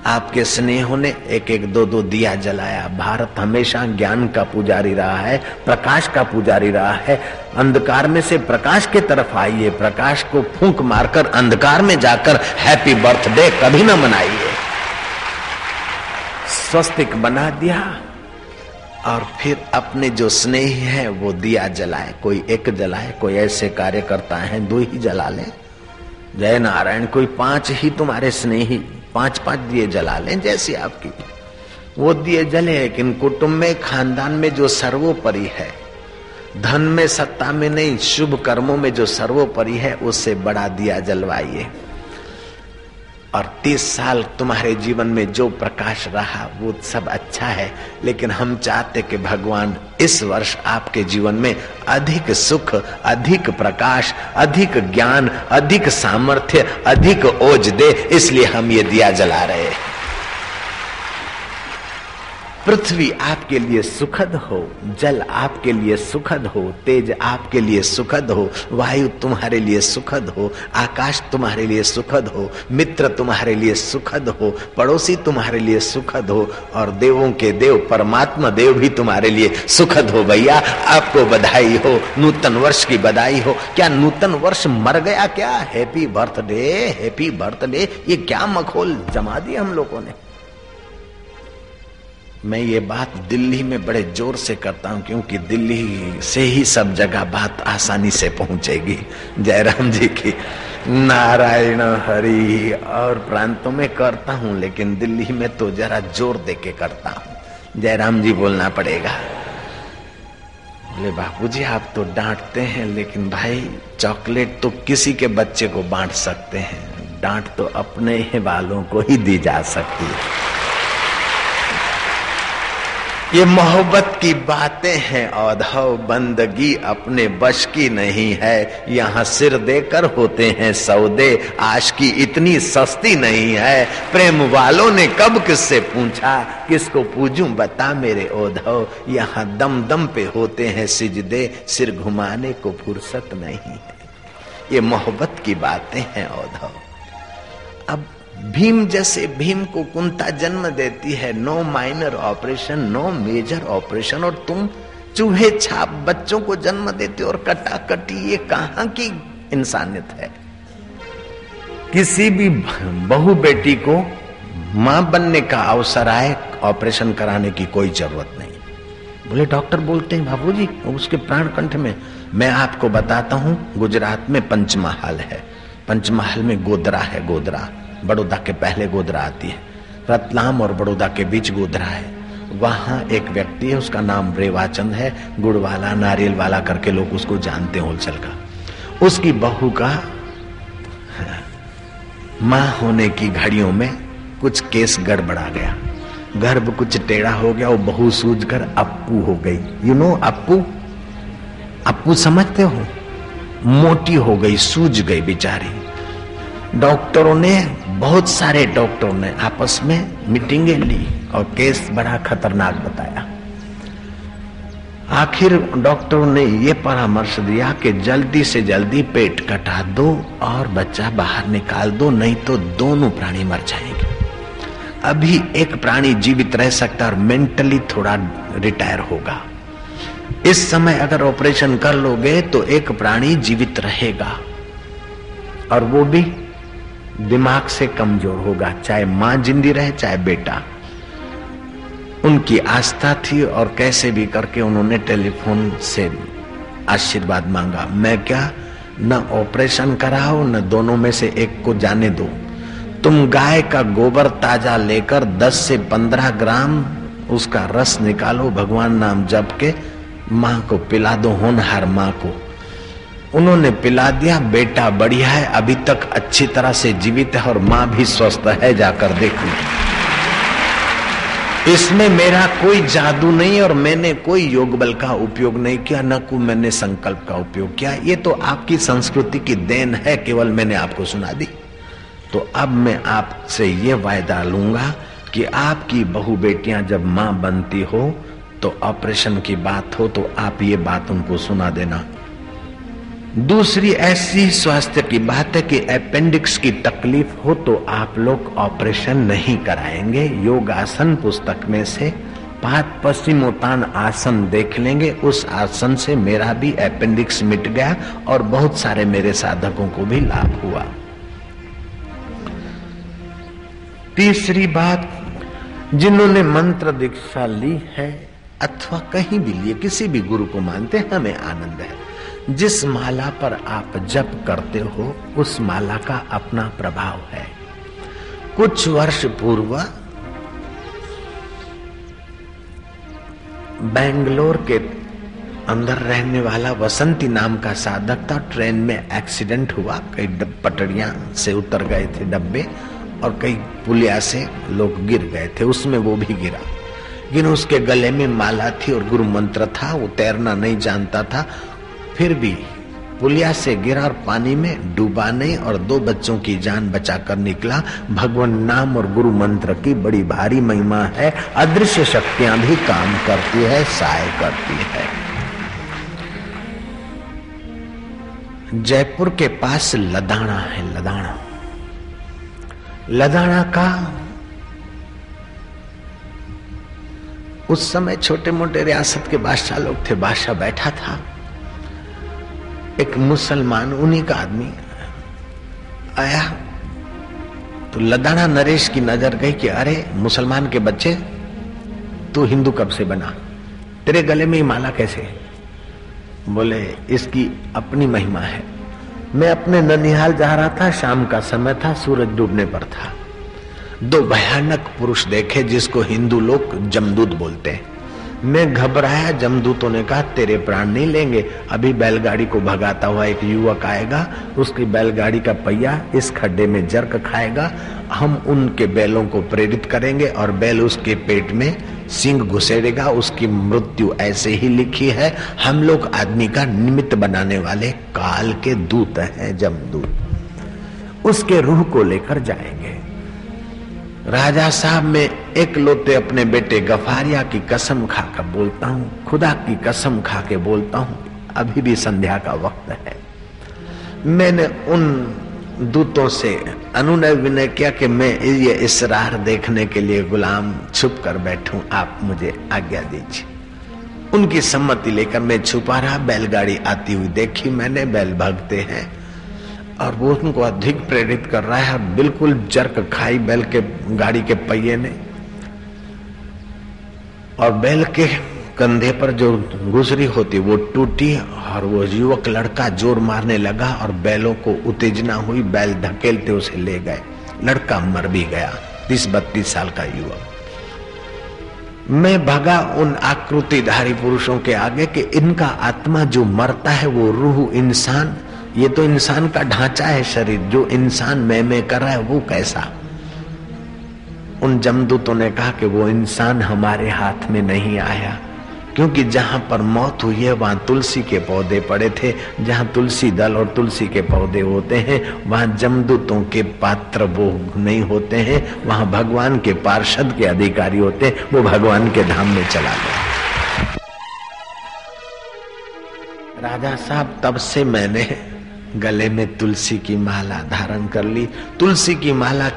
आपके स्नेहों ने एक एक दो दो दिया जलाया। भारत हमेशा ज्ञान का पुजारी रहा है, प्रकाश का पुजारी रहा है। अंधकार में से प्रकाश की तरफ आइए, प्रकाश को फूंक मारकर अंधकार में जाकर हैप्पी बर्थडे कभी ना मनाइए। स्वस्तिक बना दिया और फिर अपने जो स्नेही है वो दिया जलाए। कोई एक जलाए, कोई ऐसे कार्य करता है 2 ही जला ले। जय नारायण। कोई 5 ही तुम्हारे स्नेही 5-5 दिए जला लें जैसी आपकी वो दिए जले। लेकिन कुटुंब में, खानदान में जो सर्वोपरि है, धन में, सत्ता में नहीं, शुभ कर्मों में जो सर्वोपरि है, उससे बड़ा दिया जलवाइए। और 30 साल तुम्हारे जीवन में जो प्रकाश रहा वो सब अच्छा है, लेकिन हम चाहते कि भगवान इस वर्ष आपके जीवन में अधिक सुख, अधिक प्रकाश, अधिक ज्ञान, अधिक सामर्थ्य, अधिक ओज दे। इसलिए हम ये दिया जला रहे हैं। पृथ्वी आपके लिए सुखद हो, जल आपके लिए सुखद हो, तेज आपके लिए सुखद हो, वायु तुम्हारे लिए सुखद हो, आकाश तुम्हारे लिए सुखद हो, मित्र तुम्हारे लिए सुखद हो, पड़ोसी तुम्हारे लिए सुखद हो, और देवों के देव परमात्मा देव भी तुम्हारे लिए सुखद हो। भैया आपको बधाई हो, नूतन वर्ष की बधाई हो। क्या नूतन वर्ष मर गया क्या? हैप्पी बर्थडे, हैप्पी बर्थडे, ये क्या मखौल जमा दी हम लोगों ने। मैं ये बात दिल्ली में बड़े जोर से करता हूं, क्योंकि दिल्ली से ही सब जगह बात आसानी से पहुंचेगी। जयराम जी की नारायण हरि। और प्रांतों में करता हूं, लेकिन दिल्ली में तो जरा जोर दे के करता हूं। जयराम जी बोलना पड़ेगा। बोले बापूजी आप तो डांटते हैं, लेकिन भाई चॉकलेट तो किसी के बच्चे को बांट सकते हैं, डांट तो अपने ही वालों को ही दी जा सकती है। ये मोहब्बत की बातें हैं औधव, बंदगी अपने बश की नहीं है। यहाँ सिर देकर होते हैं सौदे, आशिकी इतनी सस्ती नहीं है। प्रेम वालों ने कब किससे पूछा, किसको पूजूं बता मेरे औधव। यहाँ दम दम पे होते हैं सिजदे, सिर घुमाने को फुर्सत नहीं है। ये मोहब्बत की बातें हैं औधव। अब भीम जैसे भीम को कुंता जन्म देती है, no minor operation, no major operation, और तुम चूहे छाप बच्चों को जन्म देते और कटाकटी। ये कहां की इंसानियत है? किसी भी बहू बेटी को मां बनने का अवसर आए, ऑपरेशन कराने की कोई जरूरत नहीं। बोले डॉक्टर बोलते हैं बाबूजी उसके प्राण कंठ में। मैं आपको बताता हूं, गुजरात में पंचमहाल है, पंचमहाल में गोधरा है। गोधरा बड़ौदा के पहले गोधरा आती है, रतलाम और बड़ौदा के बीच गोधरा है। वहां एक व्यक्ति है, उसका नाम रेवाचंद है, गुड़ वाला नारियल वाला करके लोग उसको जानते हैं होलसेल का। उसकी बहू का मां होने की घड़ियों में कुछ केस गड़बड़ा गया, गर्भ कुछ टेढ़ा हो गया, वो बहू सूझकर अप्पू हो गई। यू नो अप्पू, अप्पू समझते हो? मोटी हो गई, सूझ गई बेचारी। डॉक्टरों ने, बहुत सारे डॉक्टरों ने आपस में मीटिंगें ली और केस बड़ा खतरनाक बताया। आखिर डॉक्टरों ने ये परामर्श दिया कि जल्दी से जल्दी पेट कटा दो और बच्चा बाहर निकाल दो, नहीं तो दोनों प्राणी मर जाएंगे। अभी एक प्राणी जीवित रह सकता और मेंटली थोड़ा रिटायर होगा। इस समय अगर ऑपरेशन कर लोगे तो एक प्राणी जीवित रहेगा, और वो भी दिमाग से कमजोर होगा, चाहे मां जिंदी रहे चाहे बेटा। उनकी आस्था थी और कैसे भी करके उन्होंने टेलीफोन से आशीर्वाद मांगा। मैं क्या, न ऑपरेशन कराओ न दोनों में से एक को जाने दो। तुम गाय का गोबर ताजा लेकर 10 से 15 ग्राम उसका रस निकालो, भगवान नाम जप के मां को पिला दो, होनहार मां को। उन्होंने पिला दिया, बेटा बढ़िया है, अभी तक अच्छी तरह से जीवित है और मां भी स्वस्थ है, जाकर देखो। इसमें मेरा कोई जादू नहीं और मैंने कोई योग बल का उपयोग नहीं किया, न को मैंने संकल्प का उपयोग किया। ये तो आपकी संस्कृति की देन है, केवल मैंने आपको सुना दी। तो अब मैं आपसे ये वायदा लूंगा कि आपकी बहू बेटियां जब मां बनती हो तो ऑपरेशन की बात हो तो आप ये बात उनको सुना देना। दूसरी ऐसी स्वास्थ्य की बात है कि अपेंडिक्स की तकलीफ हो तो आप लोग ऑपरेशन नहीं कराएंगे। योगासन पुस्तक में से पाद पश्चिमोत्तान आसन देख लेंगे, उस आसन से मेरा भी अपेंडिक्स मिट गया और बहुत सारे मेरे साधकों को भी लाभ हुआ। तीसरी बात, जिन्होंने मंत्र दीक्षा ली है अथवा कहीं भी लिए, किसी भी गुरु को मानते हैं, हमें आनंद है। जिस माला पर आप जप करते हो उस माला का अपना प्रभाव है। कुछ वर्ष पूर्व बेंगलोर के अंदर रहने वाला वसंती नाम का साधक था। ट्रेन में एक्सीडेंट हुआ, कई पटड़ियां से उतर गए थे डब्बे और कई पुलिया से लोग गिर गए थे, उसमें वो भी गिरा। लेकिन उसके गले में माला थी और गुरु मंत्र था। वो तैरना नहीं जानता था, फिर भी पुलिया से गिरा और पानी में डूबा नहीं और 2 बच्चों की जान बचाकर निकला। भगवान नाम और गुरु मंत्र की बड़ी भारी महिमा है। अदृश्य शक्तियां भी काम करती है, सहाय करती है। जयपुर के पास लदाना है, लदाना का उस समय छोटे मोटे रियासत के बादशाह लोग थे। बादशाह बैठा था, एक मुसलमान उन्हीं का आदमी आया तो लदाना नरेश की नजर गई कि अरे मुसलमान के बच्चे, तू हिंदू कब से बना, तेरे गले में ही माला कैसे? बोले इसकी अपनी महिमा है। मैं अपने ननिहाल जा रहा था, शाम का समय था, सूरज डूबने पर था। 2 भयानक पुरुष देखे जिसको हिंदू लोग जमदूत बोलते हैं। मैं घबराया। जमदूतों ने कहा तेरे प्राण नहीं लेंगे, अभी बैलगाड़ी को भगाता हुआ एक युवक आएगा, उसकी बैलगाड़ी का पहिया इस खड्डे में जर्क खाएगा, हम उनके बैलों को प्रेरित करेंगे और बैल उसके पेट में सिंग घुसेड़ेगा, उसकी मृत्यु ऐसे ही लिखी है। हम लोग आदमी का निमित्त बनाने वाले काल के दूत हैं जमदूत, उसके रूह को लेकर जाएंगे। राजा साहब, मैं एक लोटे अपने बेटे गफारिया की कसम खाकर बोलता हूँ, खुदा की कसम खा के बोलता हूँ, अभी भी संध्या का वक्त है। मैंने उन दूतों से अनुनय विनय किया कि मैं ये इसरार देखने के लिए गुलाम छुप कर बैठूं, आप मुझे आज्ञा दीजिए। उनकी सम्मति लेकर मैं छुपा रहा। बैलगाड़ी आती हुई देखी मैंने, बैल भागते हैं और वो उनको अधिक प्रेरित कर रहा है। बिल्कुल जर्क खाई बैल के गाड़ी के पहिए ने और बैल के कंधे पर जो गुजरी होती वो टूटी और वो युवक लड़का जोर मारने लगा और बैलों को उत्तेजना हुई, बैल धकेलते उसे ले गए। लड़का मर भी गया, 30-32 साल का युवक। मैं भागा उन आकृतिधारी पुरुषों के आगे कि इनका आत्मा जो मरता है वो रूह इंसान, ये तो इंसान का ढांचा है शरीर, जो इंसान मैं कर रहा है वो कैसा? उन जमदूतों ने कहा कि वो इंसान हमारे हाथ में नहीं आया, क्योंकि जहां पर मौत हुई है वहां तुलसी के पौधे पड़े थे। जहां तुलसी दल और तुलसी के पौधे होते हैं वहां जमदूतों के पात्र वो नहीं होते हैं, वहां भगवान के पार्षद के अधिकारी होते हैं। वो भगवान के धाम में चला गया। राजा साहब, तब से मैंने गले में तुलसी की माला धारण कर ली। तुलसी की माला